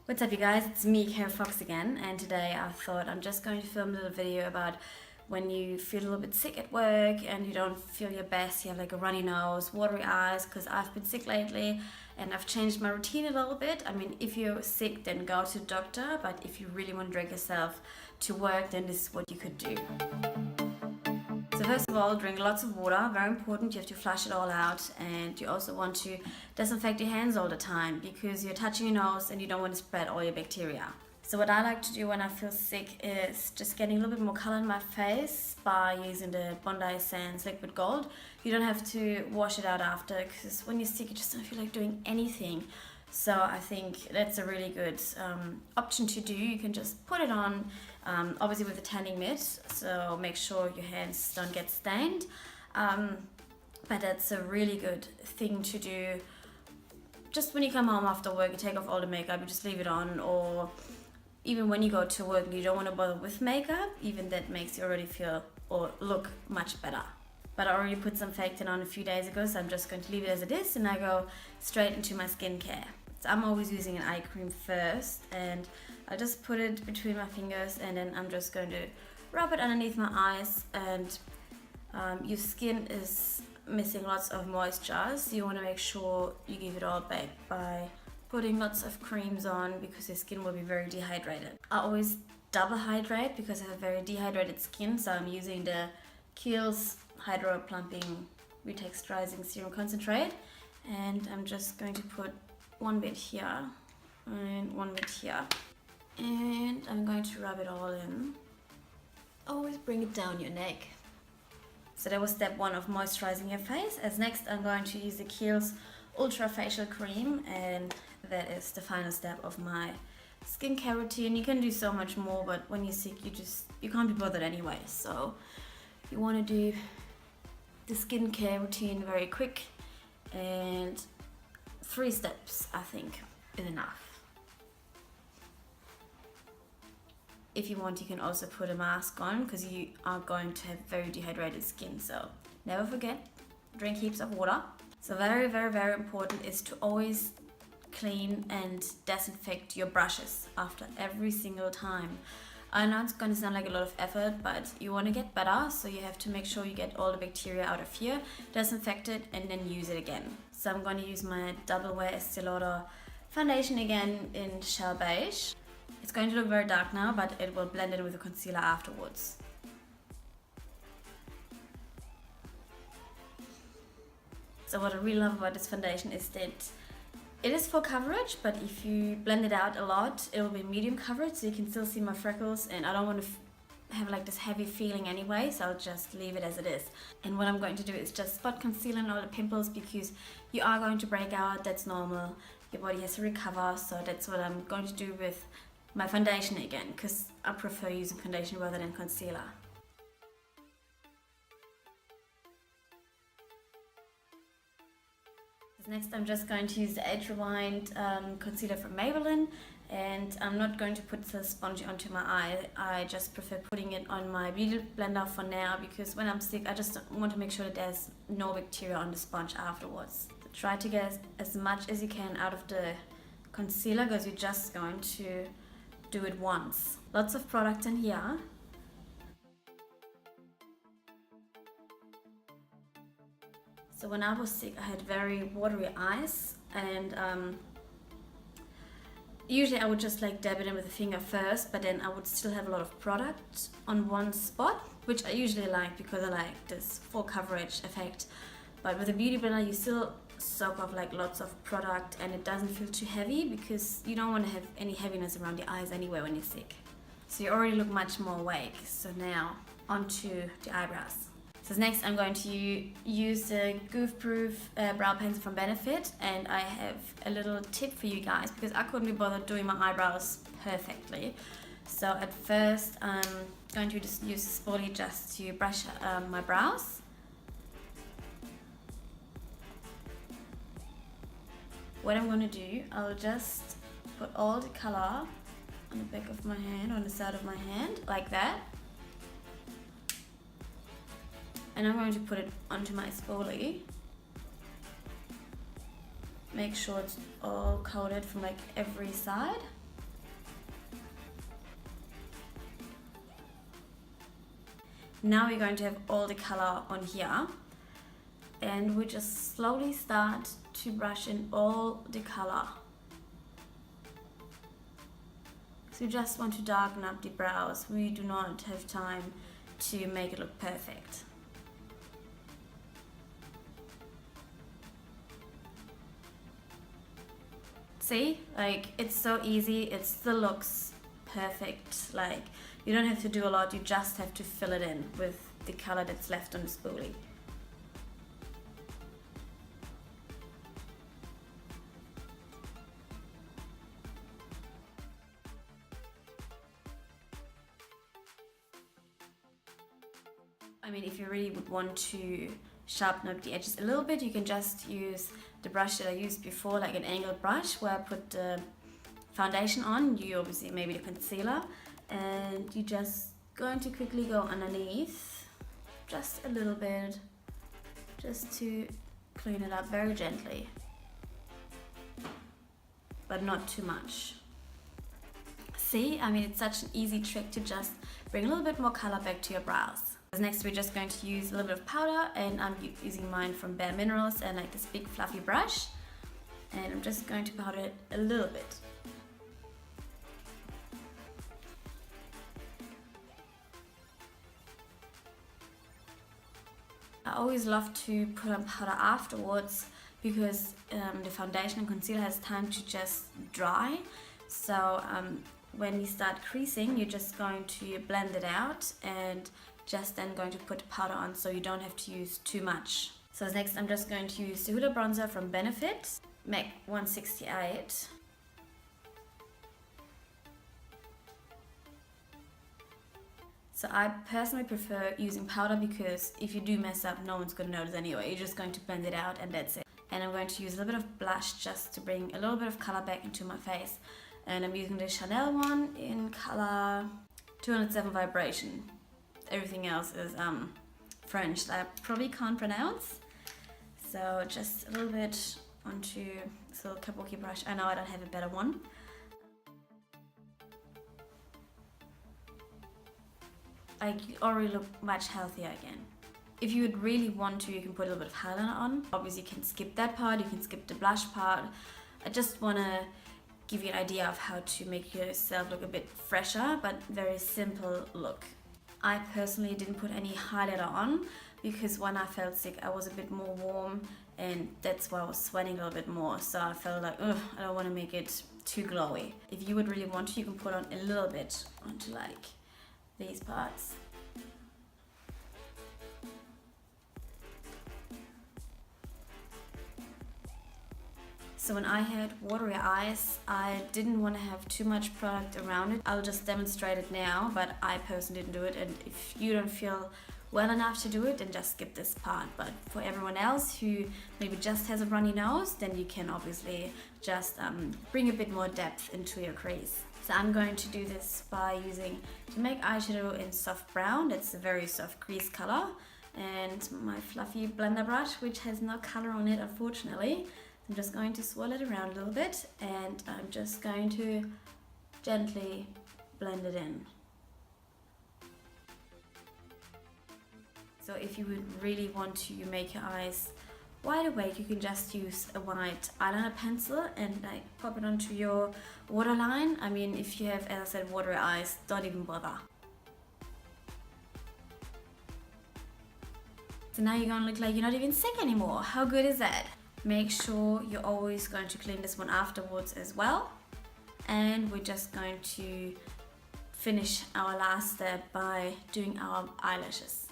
What's up you guys, it's me, Kara Fox again, and today I thought I'm just going to film a little video about when you feel a little bit sick at work and you don't feel your best, you have like a runny nose, watery eyes, because I've been sick lately and I've changed my routine a little bit. I mean, if you're sick then go to the doctor, but if you really want to drag yourself to work then this is what you could do. So first of all, drink lots of water, very important, you have to flush it all out, and you also want to disinfect your hands all the time because you're touching your nose and you don't want to spread all your bacteria. So what I like to do when I feel sick is just getting a little bit more color in my face by using the Bondi Sands Liquid Gold. You don't have to wash it out after because when you're sick you just don't feel like doing anything. So I think that's a really good option to do. You can just put it on, obviously with a tanning mitt, so make sure your hands don't get stained. But that's a really good thing to do. Just when you come home after work, you take off all the makeup, you just leave it on, or even when you go to work and you don't want to bother with makeup, even that makes you already feel or look much better. But I already put some fake tan on a few days ago, so I'm just going to leave it as it is and I go straight into my skincare. So I'm always using an eye cream first, and I just put it between my fingers and then I'm just going to rub it underneath my eyes. And your skin is missing lots of moisture, so you want to make sure you give it all back by putting lots of creams on because your skin will be very dehydrated. I always double hydrate because I have very dehydrated skin, so I'm using the Kiehl's Hydro Plumping Retexturizing Serum Concentrate, and I'm just going to put one bit here and one bit here, and I'm going to rub it all in. Always bring it down your neck. So that was step one of moisturizing your face. As next I'm going to use the Kiehl's Ultra Facial Cream, and that is the final step of my skincare routine. You can do so much more, but when you're sick you can't be bothered anyway, so you want to do the skincare routine very quick, and 3 steps I think is enough. If you want, you can also put a mask on because you are going to have very dehydrated skin, so never forget, drink heaps of water. So very, very, very important is to always clean and disinfect your brushes after every single time. I know it's going to sound like a lot of effort, but you want to get better, so you have to make sure you get all the bacteria out of here, disinfect it, and then use it again. So I'm going to use my Double Wear Estee Lauder foundation again in Shell Beige. It's going to look very dark now, but it will blend in with the concealer afterwards. So what I really love about this foundation is that it is full coverage, but if you blend it out a lot, it will be medium coverage, so you can still see my freckles, and I don't want to have like this heavy feeling anyway, so I'll just leave it as it is. And what I'm going to do is just spot conceal in all the pimples because you are going to break out, that's normal. Your body has to recover, so that's what I'm going to do with my foundation again, because I prefer using foundation rather than concealer. Next I'm just going to use the Age Rewind concealer from Maybelline, and I'm not going to put the sponge onto my eye. I just prefer putting it on my beauty blender for now because when I'm sick I just want to make sure that there's no bacteria on the sponge afterwards. So try to get as much as you can out of the concealer because you're just going to do it once. Lots of product in here. So when I was sick, I had very watery eyes, and usually I would just like dab it in with a finger first, but then I would still have a lot of product on one spot, which I usually like because I like this full coverage effect. But with a beauty blender, you still soak off like lots of product, and it doesn't feel too heavy because you don't want to have any heaviness around your eyes anyway when you're sick. So you already look much more awake. So now onto the eyebrows. So next I'm going to use the Goof Proof brow pencil from Benefit, and I have a little tip for you guys because I couldn't be bothered doing my eyebrows perfectly. So at first I'm going to just use the spoolie just to brush my brows. What I'm going to do, I'll just put all the color on the back of my hand, on the side of my hand, like that. And I'm going to put it onto my spoolie. Make sure it's all coated from like every side. Now we're going to have all the color on here, and we just slowly start to brush in all the color. So we just want to darken up the brows. We do not have time to make it look perfect. See, like, it's so easy, it still looks perfect. Like, you don't have to do a lot, you just have to fill it in with the color that's left on the spoolie. I mean, if you really would want to sharpen up the edges a little bit, you can just use the brush that I used before, like an angled brush where I put the foundation on. You obviously maybe the concealer, and you just going to quickly go underneath just a little bit, just to clean it up very gently, but not too much. See, I mean, it's such an easy trick to just bring a little bit more color back to your brows. Next, we're just going to use a little bit of powder, and I'm using mine from Bare Minerals and like this big fluffy brush, and I'm just going to powder it a little bit. I always love to put on powder afterwards because the foundation and concealer has time to just dry. So when you start creasing, you're just going to blend it out and just then going to put powder on, so you don't have to use too much. So next, I'm just going to use the Hoola bronzer from Benefit, MAC 168. So I personally prefer using powder because if you do mess up, no one's going to notice anyway. You're just going to blend it out and that's it. And I'm going to use a little bit of blush just to bring a little bit of color back into my face. And I'm using the Chanel one in color 207 Vibration. Everything else is French that I probably can't pronounce. So just a little bit onto this little kabuki brush. I know I don't have a better one. Like, you already look much healthier again. If you would really want to, you can put a little bit of highlighter on. Obviously you can skip that part, you can skip the blush part. I just want to give you an idea of how to make yourself look a bit fresher, but very simple look. I personally didn't put any highlighter on because when I felt sick I was a bit more warm, and that's why I was sweating a little bit more. So I felt like, ugh, I don't want to make it too glowy. If you would really want to, you can put on a little bit onto like these parts. So when I had watery eyes, I didn't want to have too much product around it. I'll just demonstrate it now, but I personally didn't do it. And if you don't feel well enough to do it, then just skip this part. But for everyone else who maybe just has a runny nose, then you can obviously just bring a bit more depth into your crease. So I'm going to do this by using the MAC eyeshadow in soft brown. It's a very soft crease color. And my fluffy blender brush, which has no color on it, unfortunately. I'm just going to swirl it around a little bit, and I'm just going to gently blend it in. So if you would really want to make your eyes wide awake, you can just use a white eyeliner pencil and like pop it onto your waterline. I mean, if you have, as I said, watery eyes, don't even bother. So now you're gonna look like you're not even sick anymore. How good is that? Make sure you're always going to clean this one afterwards as well. And we're just going to finish our last step by doing our eyelashes.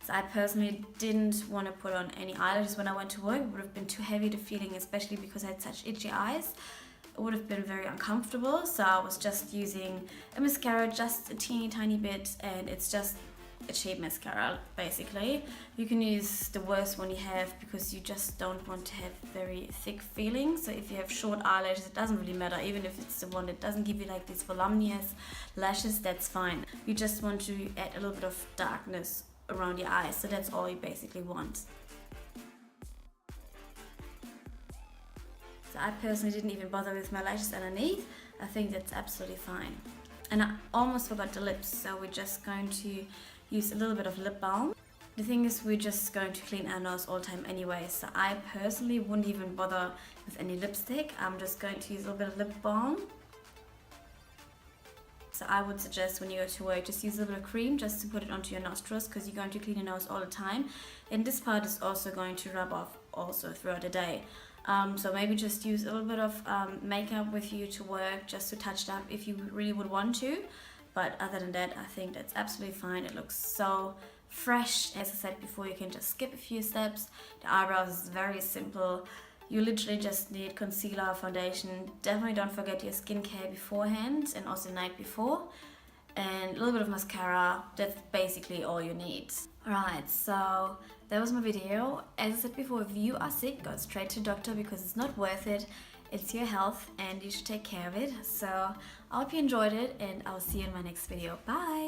So I personally didn't want to put on any eyelashes when I went to work. It would have been too heavy to feeling, especially because I had such itchy eyes. It would have been very uncomfortable. So I was just using a mascara, just a teeny tiny bit, and it's just a cheap mascara basically. You can use the worst one you have because you just don't want to have very thick feelings. So if you have short eyelashes, it doesn't really matter. Even if it's the one that doesn't give you like these voluminous lashes, that's fine. You just want to add a little bit of darkness around your eyes, so that's all you basically want. So I personally didn't even bother with my lashes underneath. I think that's absolutely fine. And I almost forgot the lips, so we're just going to use a little bit of lip balm. The thing is, we're just going to clean our nose all the time anyway, so I personally wouldn't even bother with any lipstick. I'm just going to use a little bit of lip balm. So I would suggest when you go to work, just use a little bit of cream just to put it onto your nostrils, because you're going to clean your nose all the time. And this part is also going to rub off also throughout the day. So maybe just use a little bit of makeup with you to work, just to touch it up if you really would want to. But other than that, I think that's absolutely fine. It looks so fresh. As I said before, you can just skip a few steps. The eyebrows is very simple. You literally just need concealer, foundation. Definitely don't forget your skincare beforehand and also the night before. And a little bit of mascara. That's basically all you need. Alright, so that was my video. As I said before, if you are sick, go straight to the doctor because it's not worth it. It's your health and you should take care of it. So I hope you enjoyed it and I'll see you in my next video. Bye!